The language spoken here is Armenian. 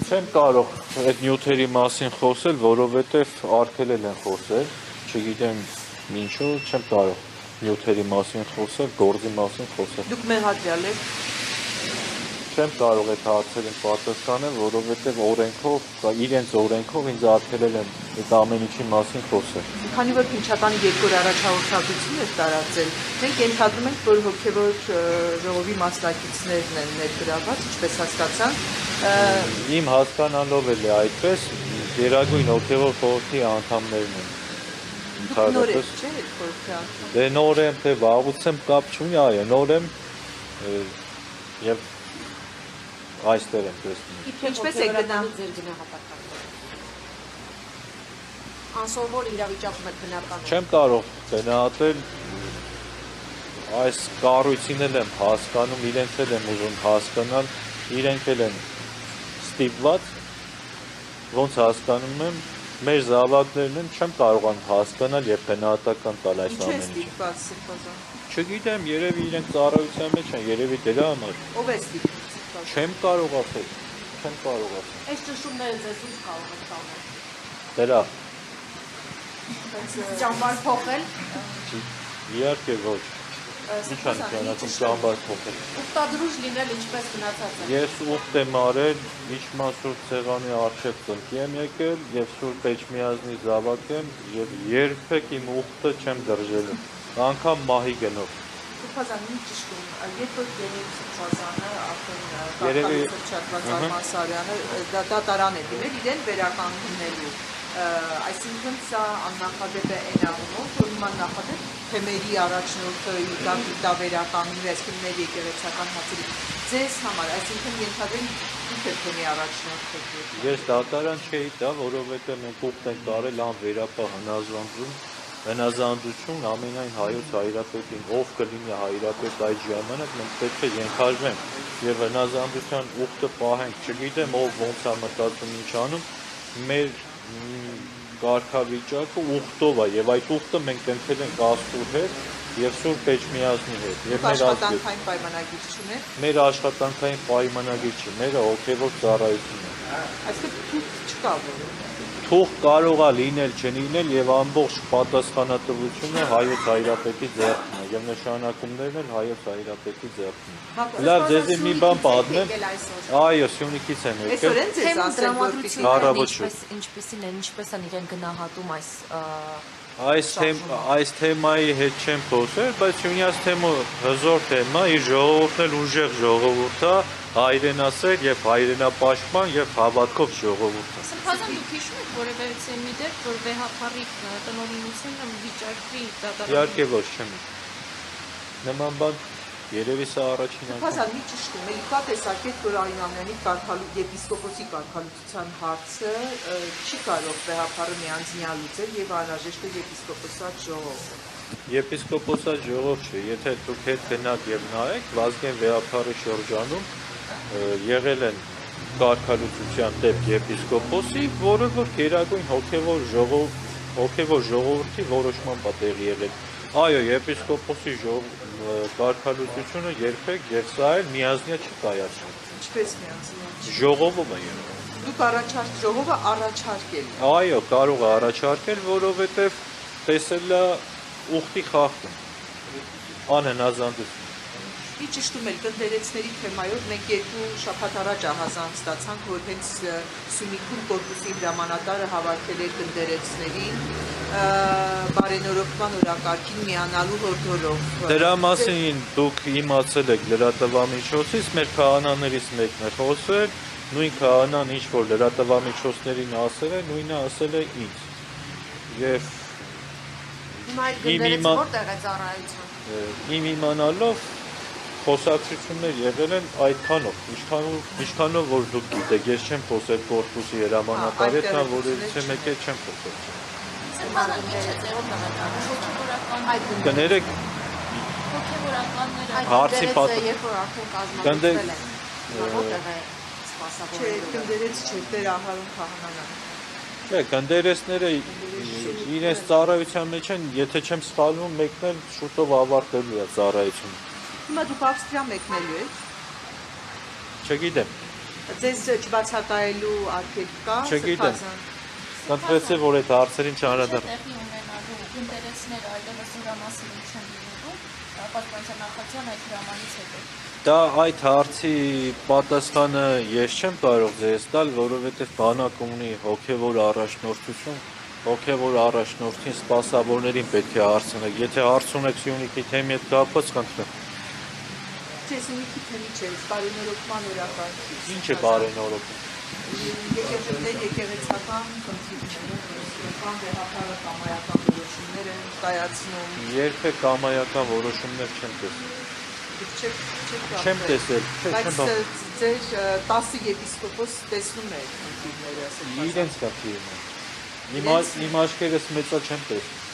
Չեմ կարող այդ նյութերի մասին խոսել, որովհետև արգելել են խոսել, չգիտեմ ինչու, չեմ կարող նյութերի մասին խոսել, գործի մասին խոսել։ Դուք մեղադրյալ եք։ Չեմ կարող այդ հարցերին պատասխանել, որովհետև օրենքով, իրենց օրենքով ինձ արգելել են այդ ամեն ինչի մասին խոսել։ Քանի որ Փնչատանի երկու առաջնորդություն է տարածել, մենք ենթադրում ենք, որ հոգևոր ժողովի մասնակիցներն են ներգրաված, ինչպես հասկացանք։ Իմ հասկանալով էլ է այդպես, Գերագույն հոգևոր խորհրդի անդամներն են։ Դուք նոր եք, չէ՞, խորհրդի անդամ։ Դե նոր եմ, թե վաղուց եմ կապ չունի, այո, նոր եմ եւ այստեղ եմ տեսնում։ Ինչպես եք գնահատում ձեր գնահատականը։ Անսովոր իրավիճակում եք բնական։ Չեմ կարող գնահատել, այս կառույցին էլ եմ հասկանում, իրենք էլ եմ ուզում հասկանալ, իրենք էլ են ստիպված, ոնց հասկանում եմ, մեր զավակներն են չեմ կարողանում հասկանալ եւ գնահատական տալ այս ամեն ինչը։ Ինչու է ստիպված։ Չգիտեմ, երևի իրենք ծառայության մեջ են, երևի դրա համար։ Ով է ստիպված։ Չեմ կարող ասել, չեմ կարող ասել։ Այս ճշտումները ձեզ ուր կարող եք տանել։ Դրա։ Ճամբար փոխել։ Իհարկե ոչ։ Ինչ անցանակում ճամբար փոխել։ Ուխտադրուժ լինել ինչպես գնացած է։ Ես ուխտ եմ արել, Իշխման Սուրբ Սեղանի առջև ծնկի եմ եկել եւ Սուրբ Էջմիածնի զավակ եմ եւ երբեք իմ ուխտը չեմ դրժել։ Անգամ մահի գնով։ Փոփազանին ճշտում, երբ որ Երևի Սուրբազանը արդեն Երևի Չատված Արմասարյանը դատարան է դիմել իրեն վերականգնելու։ Այսինքն սա աննախադեպ է այն առումով, որ նման նախադեպ թեմերի առաջնորդը դա վերականգնի, այսինքն մեր եկեղեցական հարցերի ձեզ համար, այսինքն ենթադրենք դուք եք թեմի առաջնորդը։ Ես դատարան չէի տա, որովհետեւ մենք ուխտ ենք արել անվերապահ հնազանդություն ամենայն հայոց հայրապետին, ով կլինի հայրապետ այդ ժամանակ մենք պետք է ենթարկվենք եւ հնազանդության ուխտը պահենք, չգիտեմ ով ոնց է մտածում ինչ անում, մեր կարգավիճակը ուխտով է եւ այդ ուխտը մենք կնքել ենք Աստծո հետ եւ Սուրբ Էջմիածնի հետ եւ մեր աշխատանքային պայմանագիր չունեք։ Մեր աշխատանքային պայմանագիր չի, մեր հոգեվոր ծառայությունն է։ Այսինքն թուղթ չկա որ։ Թուղթ կարող է լինել, չլինել եւ ամբողջ պատասխանատվությունը հայոց հայրապետի ձեռքն է եւ նշանակումներն էլ հայոց հայրապետի ձեռքն են։ Լավ, ձեզ մի բան պատմեմ։ Այո, Սյունիքից եմ եկել։ Այսօր են ձեզ ասել դրամատուրգիան ինչպեսին են, ինչպես են իրեն գնահատում Այս թեմայի հետ չեմ խոսել, բայց Սյունյաց թեմը հզոր թեմա, իր ժողովուրդն էլ ուժեղ ժողովուրդ է, հայրենասեր եւ հայրենապաշտպան եւ հավատքով ժողովուրդ է։ Սրբազան դուք հիշում եք որևէ մի դեպք, որ վեհապարի տնօրինությունը վիճակվի դատարան։ Իհարկե ոչ չեմ։ Նման բան երևի սա առաջին անգամ։ Փոփազան մի ճշտում, ելի կա տեսակետ, որ Արինամյանի եպիսկոպոսի կարգալուծության հարցը չի կարող վեհապարը միանձնյալ լուծել եւ անհրաժեշտ է եպիսկոպոսատ ժողովը։ Եպիսկոպոսատ ժողով չէ, եթե դուք հետ գնաք եւ նայեք, Վազգեն վեհապարի շրջանում եղել են կարգալուծության դեպք եպիսկոպոսի, որը որ Գերագույն հոգևոր ժողովրդի որոշման պատեղ եղել։ Այո, եպիսկոպոսի կարգալուծությունը երբեք եւ սա էլ միազնյա չի կայացնում։ Ինչպես միանձնյալ։ Ժողովում է եղել։ Դուք ժողովը առաջարկել։ Այո, կարող է առաջարկել, որովհետեւ տեսել է ուխտի խախտում։ Անհնազանդություն։ Մի ճշտում էլ կնդերեցների թեմայով մենք երկու շաբաթ առաջ ահազանգ ստացանք, որ հենց Սյունիքում կորպուսի հրամանատարը հավաքել էր կնդերեցներին բարենորոգման օրակարգին միանալու հորդորով։ Դրա մասին դուք իմացել եք լրատվամիջոցից, մեր քահանաներից մեկն է խոսել, նույն քահանան ինչ որ լրատվամիջոցներին ասել է, նույնը ասել է ինձ։ Եւ իմ իմանալով խոսակցություններ եղել են այդքանով, ինչքանով որ դուք գիտեք, ես չեմ խոսել կորպուսի հրամանատարի հետ, կամ որևիցե մեկի հետ չեմ խոսել։ Կներեք հարցի պատասխան։ Կնդերեց չէ, Տեր Ահարոն քահանան։ Չէ, կնդերեցները իրենց ծառայության մեջ են, եթե չեմ սխալվում, մեկն էլ շուտով ավարտելու է ծառայությունը։ Հիմա դուք Ավստրիա մեկնելու եք։ Չգիտեմ։ Ձեզ չբացակայելու արգելք կա։ Չգիտեմ։ Կընտրեցի, որ այդ հարցերին չանդրադառնամ։ Տեղի ունենալու ինտերեսները այլևս ուրամասիրում չեն լինելու, պաշտպանության նախարարության այդ հրամանից հետո։ Դա այդ հարցի պատասխանը ես չեմ կարող ձեզ տալ, որովհետև բանակը ունի հոգևոր առաջնորդություն, հոգևոր առաջնորդին սպասավորներին պետք է հարցնեք։ Եթե հարց ունեք Սյունիքի թեմի հետ կապված, կընտրեմ։ Չէ, Սյունիքի թեմի չէ, բարենորոգման օրակարգի։ Ինչ է բարենորոգում։ Եկեղեցական խնդիրները, վեհապարը կամայական որոշումներ են կայացնում։ Երբեք կամայական որոշումներ չեմ տեսել։ Չեմ տեսել, Բայց ձեր 10 եպիսկոպոս տեսնում է խնդիրները։ Իրենց կապի եմ։ Իմ աչքերս մեծա չեմ տեսել։